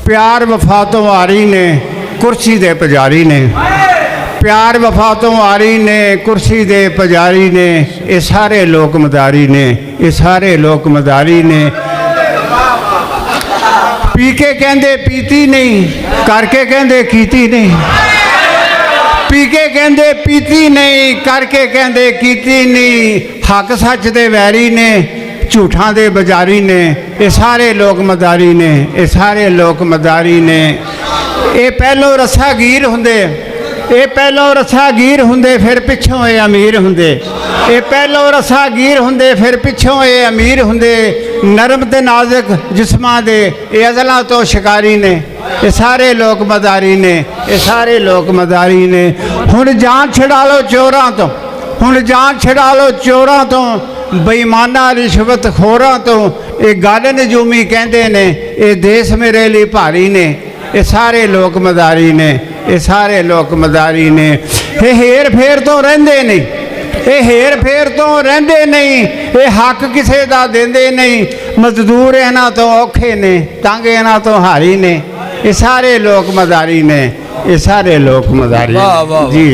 प्यार वफा तो आरी ने कुर्सी दे पुजारी ने, प्यार वफा तो आरी ने कुर्सी दे पुजारी ने, ये सारे लोक मदारी ने, ये सारे लोक मदारी ने। पी के कहंदे पीती नहीं, करके कहंदे कीती नहीं, पी के कहंदे पीती नहीं, करके कहंदे कीती नहीं। हक सच दे वैरी ने, झूठां दे बजारी ने, ये सारे लोक मदारी ने, ये सारे लोक मदारी ने। ये पहलों रस्सा गीर हुंदे, ये पहलों रस्सा गीर हुंदे, फिर पिछों ये अमीर हुंदे। ये पहलों रस्सा गीर हुंदे, फिर पिछों ये अमीर हुंदे। नरम ते नाजुक जिस्मां दे ये अज़लां तो शिकारी ने, ये सारे लोक मदारी ने, ये सारे लोक मदारी ने। हुण जान छड़ा लो चोरां तो, हुण जान छड़ा लो चोरां तो, बेईमाना रिश्वत खोरां तो। ये गल नजूमी कहंदे ने, ये देश मेरे लिए भारी ने, ये सारे लोक मदारी ने, ये सारे लोक मदारी ने। ये हेर फेर तो रहिंदे नहीं, ये हेर फेर तो रहिंदे नहीं, ये हक किसे दा देंदे नहीं। मजदूर इन्हां तो औखे ने, तंग इन्हां तो हारी ने, ये सारे लोक मदारी ने, ये सारे लोक मदारी जी।